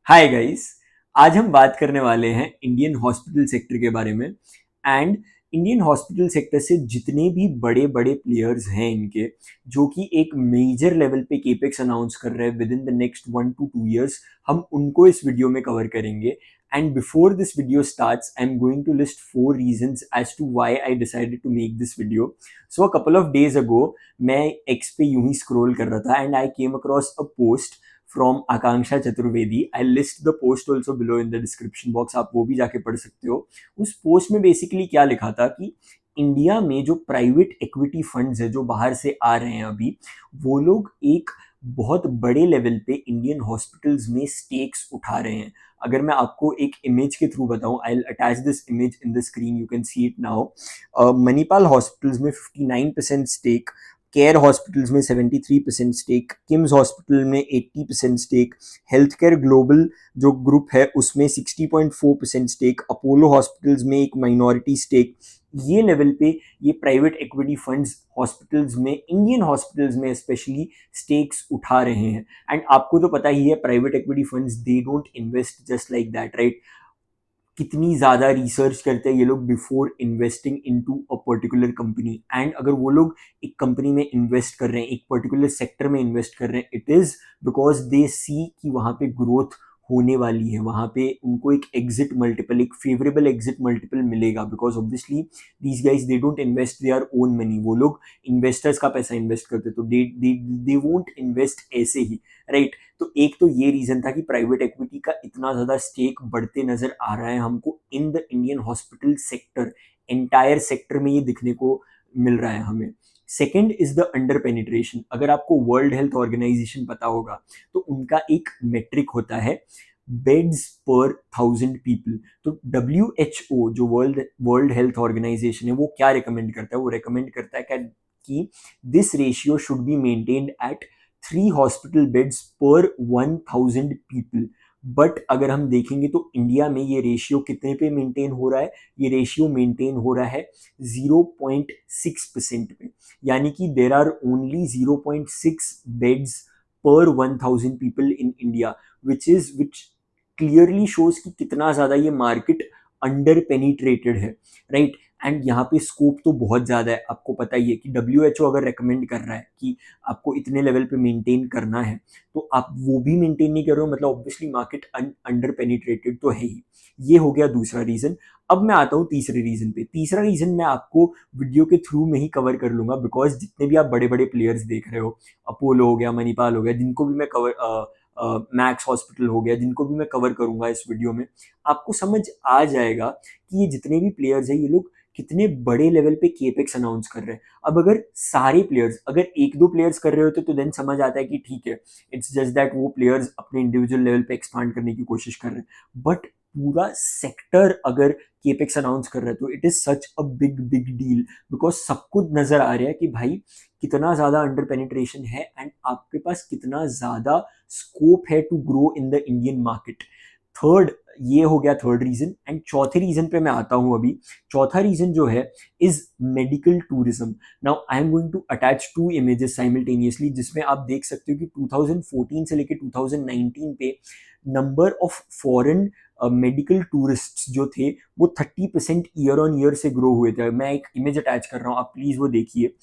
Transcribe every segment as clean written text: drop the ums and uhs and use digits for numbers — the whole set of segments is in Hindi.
Hi guys. आज हम बात करने वाले हैं इंडियन हॉस्पिटल सेक्टर के बारे में। एंड इंडियन हॉस्पिटल सेक्टर से जितने भी बड़े बड़े प्लेयर्स हैं इनके, जो कि एक मेजर लेवल पे केपेक्स अनाउंस कर रहे हैं with in the next 1 to 2 years, हम उनको इस वीडियो में कवर करेंगे। And before this video starts, I am going to list 4 reasons as to why I decided to make this video. So a couple of days ago मैं एक्स पे यूं ही स्क्रॉल कर रहा था and I came across a post from Akanksha Chaturvedi. I'll list the post also below in the description box, आप वो भी जाके पढ़ सकते हो। उस पोस्ट में बेसिकली क्या लिखा था कि इंडिया में जो प्राइवेट इक्विटी फंड्स है जो बाहर से आ रहे हैं अभी, वो लोग एक बहुत बड़े लेवल पे इंडियन हॉस्पिटल्स में स्टेक्स उठा रहे हैं। अगर मैं आपको एक इमेज के थ्रू बताऊं, I will attach this image in the screen, you can see it now. Manipal hospitals में 59% स्टेक, केयर हॉस्पिटल्स में 73% स्टेक, किम्स हॉस्पिटल में 80% स्टेक, हेल्थ केयर ग्लोबल जो ग्रुप है उसमें 60.4% स्टेक, अपोलो हॉस्पिटल्स में एक माइनॉरिटी स्टेक। ये लेवल पे ये प्राइवेट इक्विटी फंड्स हॉस्पिटल्स में, इंडियन हॉस्पिटल्स में स्पेशली स्टेक्स उठा रहे हैं। एंड आपको तो पता ही है, private equity funds they don't invest just like that, right? कितनी ज़्यादा रिसर्च करते हैं ये लोग before investing into a particular company. And अगर वो लोग एक कंपनी में इन्वेस्ट कर रहे हैं, एक पर्टिकुलर सेक्टर में इन्वेस्ट कर रहे हैं, इट इज़ बिकॉज दे सी कि वहाँ पे ग्रोथ होने वाली है, वहाँ पे उनको एक एग्जिट मल्टीपल, एक फेवरेबल एग्जिट मल्टीपल मिलेगा। Because obviously these guys they don't invest their own money, वो लोग इन्वेस्टर्स का पैसा इन्वेस्ट करते, तो दे वोंट इन्वेस्ट ऐसे ही, राइट? तो एक तो ये रीजन था कि प्राइवेट इक्विटी का इतना ज्यादा स्टेक बढ़ते नजर आ रहा है हमको इन the Indian hospital sector, entire sector में ये दिखने को मिल रहा है हमें। Second is the under penetration. अगर आपको वर्ल्ड हेल्थ ऑर्गेनाइजेशन पता होगा तो उनका एक मेट्रिक होता है बेड्स पर 1,000 पीपल। तो WHO जो वर्ल्ड हेल्थ ऑर्गेनाइजेशन है, वो क्या रिकमेंड करता है? वो रिकमेंड करता है कि this ratio should be maintained eight 3 hospital beds पर 1,000 पीपल। बट अगर हम देखेंगे तो इंडिया में ये रेशियो कितने पे मेंटेन हो रहा है? ये रेशियो मेंटेन हो रहा है 0.6% पे। यानी कि देर आर ओनली 0.6 बेड्स पर 1,000 people in India, which clearly shows कि कितना ज्यादा ये मार्केट अंडर पेनिट्रेटेड है, राइट? एंड यहाँ पे स्कोप तो बहुत ज्यादा है। आपको पता ही है कि WHO अगर रेकमेंड कर रहा है कि आपको इतने लेवल पे मेंटेन करना है, तो आप वो भी मेंटेन नहीं कर रहे हो, मतलब ऑब्वियसली मार्केट अंडर पेनिट्रेटेड तो है ही। ये हो गया दूसरा रीजन। अब मैं आता हूँ तीसरे रीजन पे। तीसरा रीजन मैं आपको वीडियो के थ्रू में ही कवर कर लूंगा, बिकॉज जितने भी आप बड़े बड़े प्लेयर्स देख रहे हो, अपोलो हो गया, मणिपाल हो गया, जिनको भी मैं कवर, मैक्स हॉस्पिटल हो गया, जिनको भी मैं कवर करूंगा इस वीडियो में, आपको समझ आ जाएगा कि ये जितने भी प्लेयर्स हैं ये लोग कितने बड़े लेवल पे केपेक्स अनाउंस कर रहे हैं। अब अगर सारे प्लेयर्स, अगर एक दो प्लेयर्स कर रहे होते तो देन समझ आता है कि ठीक है, इट्स जस्ट दैट वो प्लेयर्स अपने इंडिविजुअल लेवल पे एक्सपांड करने की कोशिश कर रहे हैं। बट पूरा सेक्टर अगर केपेक्स अनाउंस कर रहा है तो it is such a big big deal, because सबको नजर आ रहा है कि भाई कितना ज्यादा अंडर पेनिट्रेशन है एंड आपके पास कितना ज्यादा स्कोप है to grow in the Indian market. Third, ये हो गया थर्ड रीजन। एंड चौथे रीजन पे मैं आता हूं अभी। चौथा रीजन जो है is medical tourism. Now I am going to attach 2 images simultaneously, जिसमें आप देख सकते हो कि 2014 से लेकर 2019 पे number of foreign medical tourist जो थे वो 30% ईयर ऑन ईयर से ग्रो हुए थे। मैं एक इमेज अटैच कर रहा हूँ, आप प्लीज वो देखिए।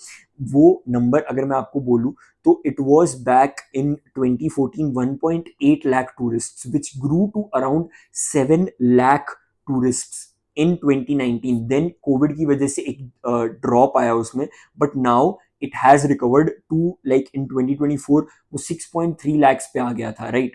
वो नंबर अगर मैं आपको बोलूं तो it was back in 2014 1.8 lakh tourists, which grew to around 7 lakh tourists in 2019. then covid की वजह से एक ड्रॉप आया उसमें, but now it has recovered to like in 2024 वो 6.3 lakhs पे आ गया था, राइट?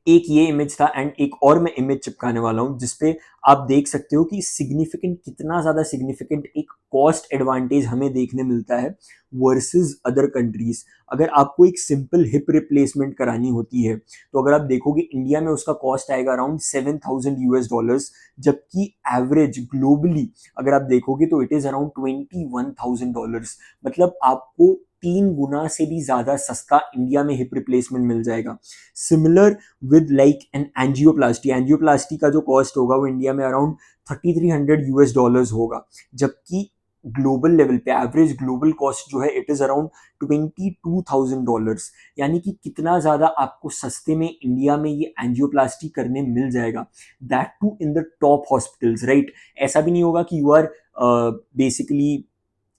एक ये इमेज था एंड एक और मैं इमेज चिपकाने वाला हूं जिसपे आप देख सकते हो कि सिग्निफिकेंट, कितना ज्यादा सिग्निफिकेंट एक कॉस्ट एडवांटेज हमें देखने मिलता है वर्सेस अदर कंट्रीज। अगर आपको एक सिंपल हिप रिप्लेसमेंट करानी होती है तो अगर आप देखोगे इंडिया में उसका कॉस्ट आएगा अराउंड $7,000, जबकि एवरेज ग्लोबली अगर आप देखोगे तो इट इज अराउंड $21,000। मतलब आपको 3 गुना से भी ज्यादा सस्ता इंडिया में हिप रिप्लेसमेंट मिल जाएगा। Similar with like an angioplasty. Angioplasty का जो कॉस्ट होगा वो इंडिया में अराउंड $3,300 होगा, जबकि ग्लोबल लेवल पे एवरेज ग्लोबल कॉस्ट जो है इट इज अराउंड $22,000, यानी कि कितना ज़्यादा आपको सस्ते में इंडिया में ये एंजियोप्लास्टी करने मिल जाएगा, that too in the top hospitals, right. ऐसा भी नहीं होगा कि यू आर बेसिकली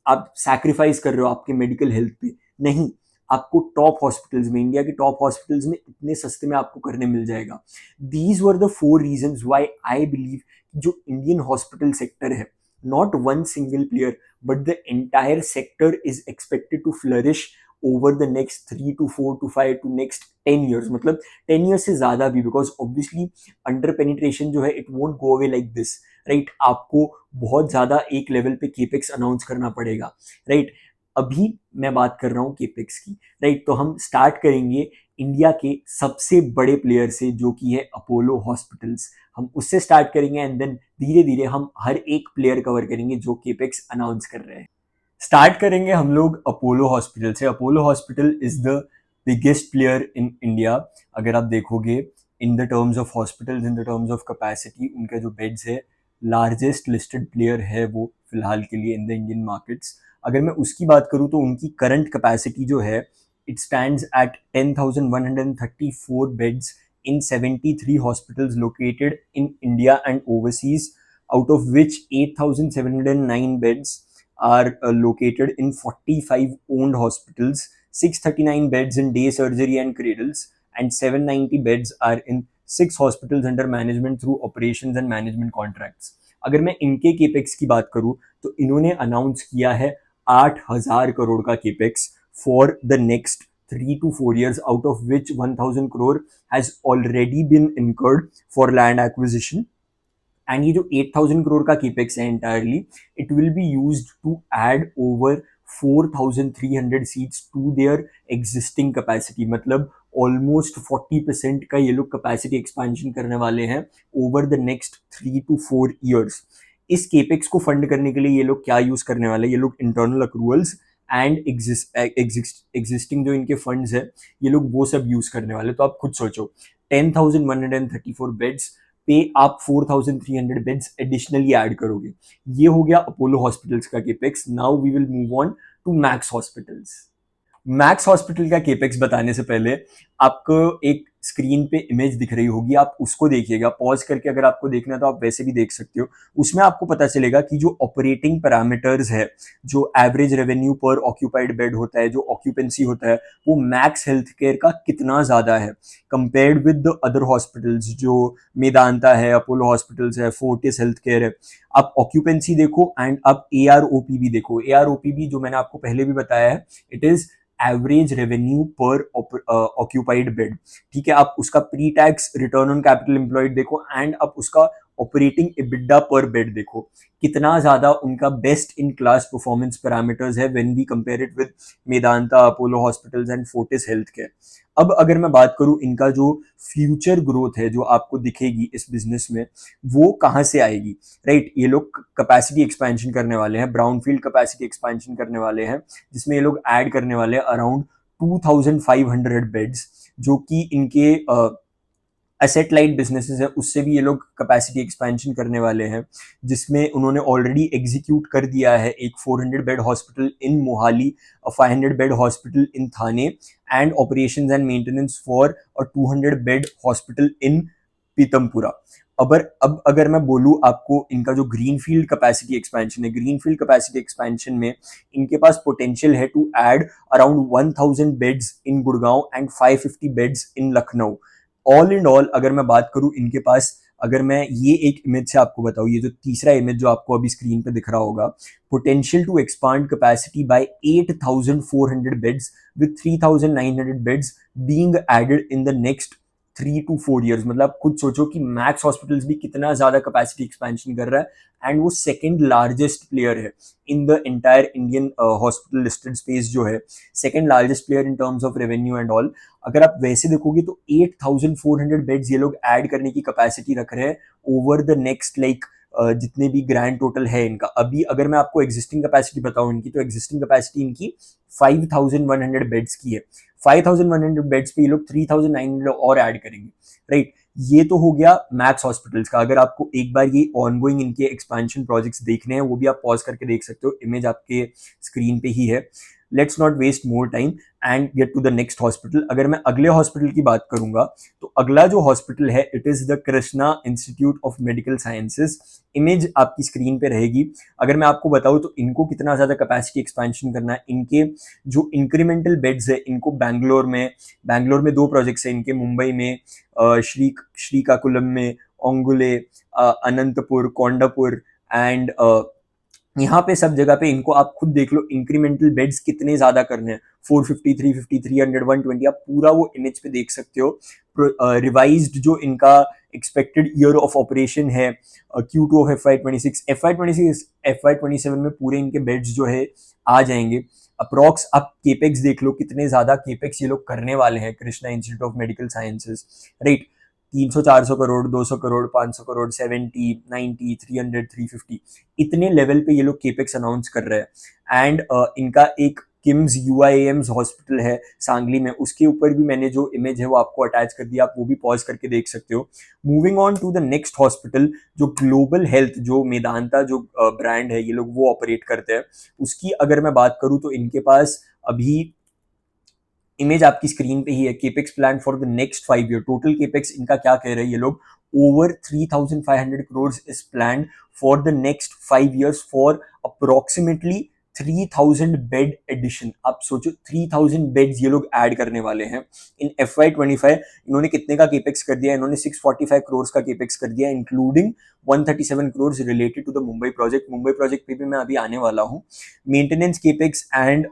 आप सैक्रिफाइस कर रहे हो आपके मेडिकल हेल्थ पे, नहीं, आपको टॉप हॉस्पिटल्स में, इंडिया के टॉप हॉस्पिटल्स में इतने सस्ते में आपको करने मिल जाएगा। These were the 4 reasons why I believe जो इंडियन हॉस्पिटल सेक्टर है, not one single player but the entire sector is expected to flourish over the next 3 to 4 to 5 to next 10 years, मतलब 10 years से ज्यादा भी, बिकॉज ऑब्वियसली अंडर पेनिट्रेशन जो है it won't go away like this, right. आपको बहुत ज्यादा एक लेवल पे केपेक्स अनाउंस करना पड़ेगा, राइट। अभी मैं बात कर रहा हूँ केपेक्स की, राइट। तो हम स्टार्ट करेंगे इंडिया के सबसे बड़े प्लेयर से जो कि है अपोलो हॉस्पिटल्स, हम उससे स्टार्ट करेंगे एंड देन धीरे धीरे हम हर एक प्लेयर कवर करेंगे जो केपेक्स अनाउंस कर रहे हैं। स्टार्ट करेंगे हम लोग अपोलो हॉस्पिटल से। Apollo hospital is the biggest player in India. अगर आप देखोगे in the terms of hospitals, in the terms of capacity, उनका जो बेड्स है, लार्जेस्ट लिस्टेड प्लेयर है वो फिलहाल के लिए इन द इंडियन मार्केट्स। अगर मैं उसकी बात करूँ तो उनकी करंट कैपेसिटी जो है it stands eight 10,134 beds in 73 hospitals located in India and overseas, out of which 8,709 beds are located in 45 owned hospitals, 639 beds in day surgery and cradles, and 790 beds are in 6 hospitals under management through operations and management contracts. अगर मैं इनके केपेक्स की बात करूं तो इन्होंने अनाउंस किया है 8,000 करोड़ का capex for the next 3 to 4 years, out of which 1,000 crore has already been incurred for land acquisition. And ये जो 8,000 करोड़ का केपेक्स है entirely, it will be used to add over 4,300 seats to their existing capacity, मतलब ऑलमोस्ट 40% का ये लोग कैपेसिटी एक्सपेंशन करने वाले हैं over the next 3 to 4 years। इस केपेक्स को फंड करने के लिए ये लोग क्या यूज करने वाले हैं, ये लोग इंटरनल अक्रूवल्स एंड एग्जिस्टिंग जो इनके फंड्स है ये लोग वो सब यूज करने वाले। तो आप खुद सोचो 10,134 बेड्स पे आप 4,300 बेड्स एडिशनली ऐड करोगे। ये हो गया अपोलो हॉस्पिटल्स का capex. Now we will move on to Max hospitals. Max hospital का केपेक्स बताने से पहले आपको एक स्क्रीन पे इमेज दिख रही होगी, आप उसको देखिएगा पॉज करके। अगर आपको देखना है तो आप वैसे भी देख सकते हो। उसमें आपको पता चलेगा कि जो ऑपरेटिंग पैरामीटर्स है, जो एवरेज रेवेन्यू पर ऑक्यूपाइड बेड होता है, जो ऑक्यूपेंसी होता है, वो मैक्स हेल्थ केयर का कितना ज्यादा है compared with the other hospitals, जो मेदांता है, अपोलो हॉस्पिटल्स है, फोर्टिस हेल्थ केयर है। आप ऑक्यूपेंसी देखो एंड आप AROP भी देखो। AROP भी जो मैंने आपको पहले भी बताया है, इट इज एवरेज रेवेन्यू पर ऑक्यूपाइड बेड, ठीक है। आप उसका pre tax return on capital employed देखो एंड आप उसका ऑपरेटिंग एबिडा पर बेड देखो, कितना ज्यादा उनका best in class performance parameters है when we compare it with Medanta, Apollo hospitals and Fortis health care. अब अगर मैं बात करूं इनका जो फ्यूचर ग्रोथ है जो आपको दिखेगी इस बिजनेस में, वो कहां से आएगी, राइट। ये लोग कैपेसिटी एक्सपेंशन करने वाले हैं, ब्राउनफील्ड कैपेसिटी एक्सपेंशन करने वाले हैं, जिसमें ये लोग ऐड करने वाले हैं अराउंड 2,500 बेड्स, जो कि इनके एसेट लाइट बिजनेसेस है उससे भी ये लोग कैपेसिटी एक्सपेंशन करने वाले हैं, जिसमें उन्होंने ऑलरेडी एग्जीक्यूट कर दिया है एक 400 bed hospital in Mohali, 500 bed hospital in Thane and operations and maintenance for a 200 bed hospital in Pitampura. अब अगर मैं बोलूँ आपको इनका जो ग्रीनफील्ड कैपेसिटी एक्सपेंशन है, ग्रीनफील्ड कैपेसिटी एक्सपेंशन में इनके पास पोटेंशियल है to add around 1,000 beds in Gurgaon and 550 beds in Lucknow. All in all अगर मैं बात करूं इनके पास, अगर मैं ये एक इमेज से आपको बताऊं, ये जो तीसरा इमेज जो आपको अभी स्क्रीन पे दिख रहा होगा, potential to expand capacity by 8,400 beds with 3,900 beds being added in the next 3 to 4 years। मतलब आप खुद सोचो कि मैक्स हॉस्पिटल्स भी कितना ज्यादा कैपेसिटी एक्सपेंशन कर रहा है एंड वो सेकंड लार्जेस्ट प्लेयर है in the entire Indian hospital listed space, जो है second largest player in terms of revenue and all. अगर आप वैसे देखोगे तो 8,400 बेड्स ये लोग ऐड करने की कैपेसिटी रख रहे हैं ओवर द नेक्स्ट लाइक जितने भी ग्रैंड टोटल है इनका। अभी अगर मैं आपको एग्जिस्टिंग कैपेसिटी बताऊं इनकी, तो एग्जिस्टिंग कैपेसिटी इनकी 5,100 बेड्स की है। 5,100 बेड्स पे ये लोग 3,900 और ऐड करेंगे, राइट। ये तो हो गया मैक्स हॉस्पिटल्स का। अगर आपको एक बार ये ऑनगोइंग इनके एक्सपेंशन प्रोजेक्ट्स देखने हैं वो भी आप पॉज करके देख सकते हो, इमेज आपके स्क्रीन पे ही है। Let's not waste more time and get to the next hospital. अगर मैं अगले हॉस्पिटल की बात करूंगा तो अगला जो हॉस्पिटल है it is the Krishna institute of medical sciences. Image आपकी स्क्रीन पे रहेगी। अगर मैं आपको बताऊं तो इनको कितना ज्यादा कैपेसिटी एक्सपेंशन करना है, इनके जो इंक्रीमेंटल बेड्स है इनको बैंगलोर में दो प्रोजेक्ट्स है इनके, मुंबई में श्रीकाकुलम में, ओंगुले, अनंतपुर, कोंडापुर एंड यहाँ पे सब जगह पे इनको आप खुद देख लो इंक्रीमेंटल बेड्स कितने ज्यादा करने हैं, 450, 350, 300, 120, आप पूरा वो इमेज पे देख सकते हो। रिवाइज्ड जो इनका एक्सपेक्टेड ईयर ऑफ ऑपरेशन है Q2 ऑफ FY26, FY27 में पूरे इनके बेड्स जो है आ जाएंगे। अप्रॉक्स आप केपेक्स देख लो कितने ज्यादा केपेक्स ये लोग करने वाले हैं Krishna institute of medical sciences, right. 300-400 crore, 200 crore, 500 crore, 70, 90, 300, 350, इतने लेवल पे ये लोग केपेक्स अनाउंस कर रहे हैं। एंड इनका एक किम्स UIAMS हॉस्पिटल है सांगली में, उसके ऊपर भी मैंने जो इमेज है वो आपको अटैच कर दिया, आप वो भी पॉज करके देख सकते हो। Moving on to the next hospital, जो ग्लोबल हेल्थ, जो मेदांता जो ब्रांड है ये लोग वो ऑपरेट करते हैं, उसकी अगर मैं बात करूं तो इनके पास अभी इमेज आपकी स्क्रीन पे ही है। Capex plan for the next 5 year, total capex इनका क्या कह रहे हैं ये लोग, over 3,500 crore is plan for the next 5 years for approximately 3,000 bed addition. आप सोचो 3,000 बेड्स ये लोग ऐड करने वाले हैं इन FY25। इन्होंने कितने का केपेक्स कर दिया, इन्होंने 645 करोड़ का केपेक्स कर दिया, including 137 crore related to the Mumbai project. Mumbai project पे भी मैं अभी आने वाला हूँ। Maintenance capex and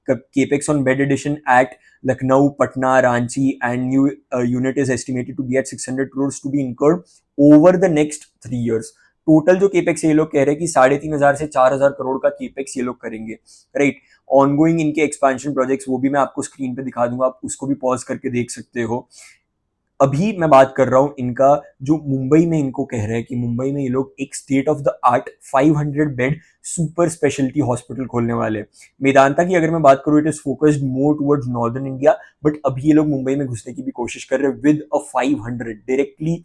capex on bed addition at Lucknow, Patna, Ranchi, and new unit is estimated to be at 600 crores to be incurred over the next 3 years. Total जो केपेक्स ये लोग कह रहे हैं कि 3,500 से 4,000 करोड़ का केपेक्स ये लोग करेंगे, राइट। ऑनगोइंग इनके एक्सपेंशन प्रोजेक्ट्स वो भी मैं आपको स्क्रीन पे दिखा दूंगा, आप उसको भी पॉज करके देख सकते हो। अभी मैं बात कर रहा हूँ इनका जो मुंबई में इनको कह रहे हैं कि मुंबई में ये लोग एक state of the art 500 bed super speciality hospital खोलने वाले हैं। मेदांता की अगर मैं बात करूँ it is focused more towards northern India, but अभी ये लोग मुंबई में घुसने की भी कोशिश कर रहे हैं विद अ 500 डायरेक्टली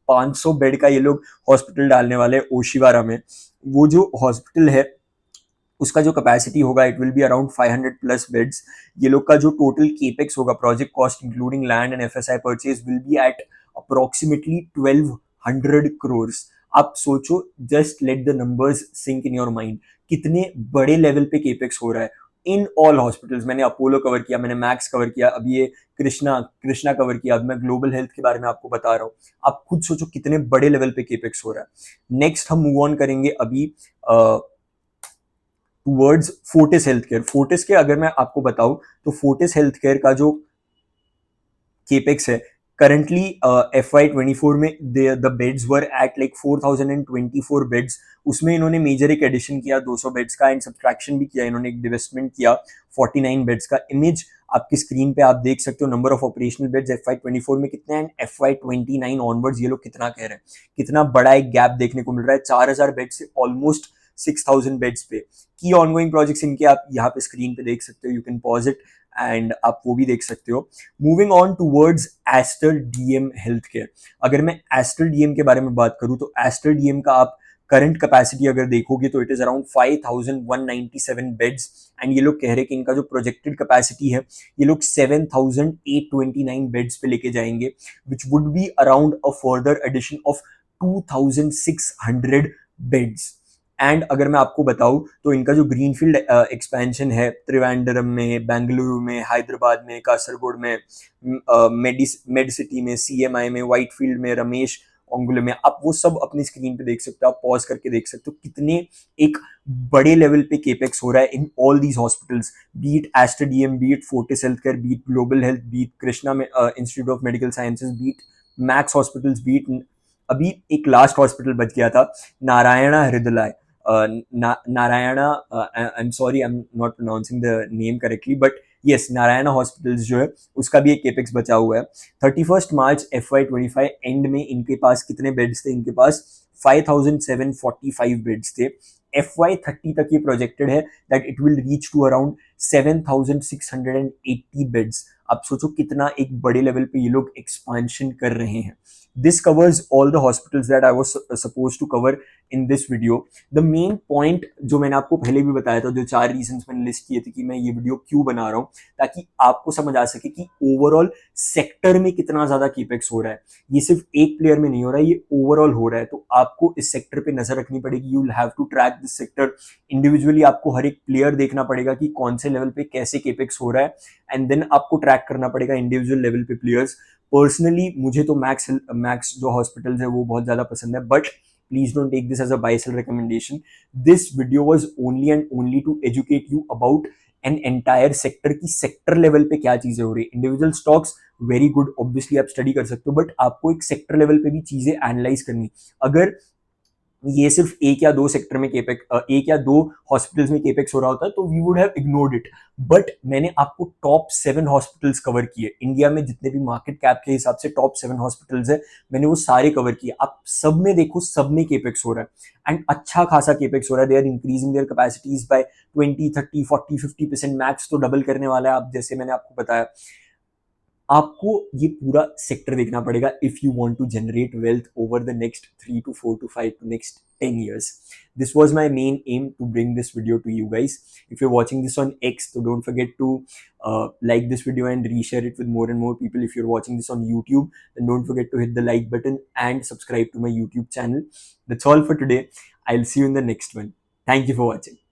500 बेड का ये लोग हॉस्पिटल डालने वाले हैं ओशिवारा में। वो जो हॉस्पिटल है उसका जो कैपेसिटी होगा it will be around 500 plus beds. ये लोग का जो टोटल केपेक्स होगा, project cost including land and FSI purchase, will be at approximately 1,200 crore. आप सोचो, just let the numbers sink in your mind, कितने बड़े लेवल पे केपेक्स हो रहा है इन ऑल हॉस्पिटल्स। मैंने अपोलो कवर किया, मैंने मैक्स कवर किया, अब ये कृष्णा कवर किया, अब मैं ग्लोबल हेल्थ के बारे में आपको बता रहा हूँ। आप खुद सोचो कितने बड़े लेवल पे केपेक्स हो रहा है। नेक्स्ट हम मूव ऑन करेंगे अभी towards Fortis health care. Fortis के अगर मैं आपको बताऊं तो फोर्टिस हेल्थ केयर का जो केपेक्स है करंटली FY24 में the beds were at like 4,024 beds. उसमें इन्होंने मेजर एक एडिशन किया 200 बेड्स का, एंड सब्ट्रैक्शन भी किया, इन्होंने एक डिवेस्टमेंट किया 49 बेड्स का। इमेज आपकी स्क्रीन पे आप देख सकते हो। Number of operational beds FY24 में कितने हैं, FY29 ऑनवर्ड्स ये लोग कितना कह रहे हैं, कितना बड़ा एक गैप देखने को मिल रहा है, 4,000 बेड से ऑलमोस्ट 6,000 बेड्स पे। की ऑनगोइंग प्रोजेक्ट्स इनके आप यहाँ पे स्क्रीन पे देख सकते हो, you can pause it and आप वो भी देख सकते हो। Moving on towards Aster DM health care. अगर मैं एस्टर DM के बारे में बात करूं तो एस्टर DM का आप करंट कैपेसिटी अगर देखोगे तो it is around 5,197 beds, and ये लोग कह रहे हैं कि इनका जो प्रोजेक्टेड कैपेसिटी है ये लोग 7,829 बेड्स पे लेके जाएंगे, which would be around a further addition of 2,600 beds. And अगर मैं आपको बताऊं तो इनका जो ग्रीनफील्ड एक्सपेंशन है त्रिवेंद्रम में, बेंगलुरु में, हैदराबाद में, कासरगोड में, मेड सिटी में, CMI में, व्हाइटफील्ड में, रमेश ओंगुले में, आप वो सब अपनी स्क्रीन पे देख सकते हो, आप पॉज करके देख सकते हो कितने एक बड़े लेवल पे केपेक्स हो रहा है in all these hospitals, be it Aster DM, be it Fortis health care, be it Global Health, be it Krishna में institute of medical sciences, be it Max hospitals, be it अभी एक लास्ट हॉस्पिटल बच गया था Narayana Hridaya, Narayana, I am sorry I am not pronouncing the name correctly, but yes Narayana hospitals जो है उसका भी एक केपेक्स बचा हुआ है। 31 मार्च FY25 एंड में इनके पास कितने बेड्स थे, इनके पास 5,745 बेड्स थे। FY30 तक ये प्रोजेक्टेड है that it will reach to around 7,680 beds. आप सोचो कितना एक बड़े लेवल पे ये लोग एक्सपांशन कर रहे हैं। This covers all the hospitals that I was supposed to cover in this video. The main point जो मैंने आपको पहले भी बताया था, जो 4 रीजंस मैंने लिस्ट किए थे कि मैं ये वीडियो क्यों बना रहा हूँ, ताकि आपको समझ आ सके कि ओवरऑल सेक्टर में कितना ज्यादा केपेक्स हो रहा है। ये सिर्फ एक प्लेयर में नहीं हो रहा है, ये ओवरऑल हो रहा है। तो आपको इस सेक्टर पे नजर रखनी पड़ेगी। You will have to track this sector individually. आपको हर एक प्लेयर देखना पड़ेगा कि कौन से लेवल पे कैसे केपेक्स हो रहा है, एंड देन आपको ट्रैक करना पड़ेगा इंडिविजुअल लेवल पे प्लेयर्स। पर्सनली मुझे तो मैक्स जो हॉस्पिटल्स है वो बहुत ज्यादा पसंद है, but please don't take this as a buy sell recommendation. This video was only and only to educate you about an entire sector की सेक्टर लेवल पे क्या चीजें हो रही है। Individual stocks very good, obviously आप स्टडी कर सकते हो, बट आपको एक सेक्टर लेवल पे भी चीजें एनालाइज करनी। अगर ये सिर्फ एक या दो सेक्टर में एक या दो हॉस्पिटल्स में केपेक्स हो रहा होता है तो we would have ignored it. But मैंने आपको टॉप 7 हॉस्पिटल्स कवर किए इंडिया में, जितने भी मार्केट कैप के हिसाब से टॉप 7 हॉस्पिटल्स है, मैंने वो सारे कवर किए। आप सब में देखो, सब में केपेक्स हो रहा है, एंड अच्छा खासा केपेक्स हो रहा है। They are increasing their capacities by 20, 30, 40, 50% Max तो डबल करने वाला है। आप जैसे मैंने आपको बताया, आपको ये पूरा सेक्टर देखना पड़ेगा if you want to generate wealth over the next 3 to 4 to 5 to next 10 years. This was my main aim to bring this video to you guys. If you're watching this on X, so don't forget to like this video and reshare it with more and more people. If you're watching this on YouTube, then don't forget to hit the like button and subscribe to my YouTube channel. That's all for today. I'll see you in the next one. Thank you for watching.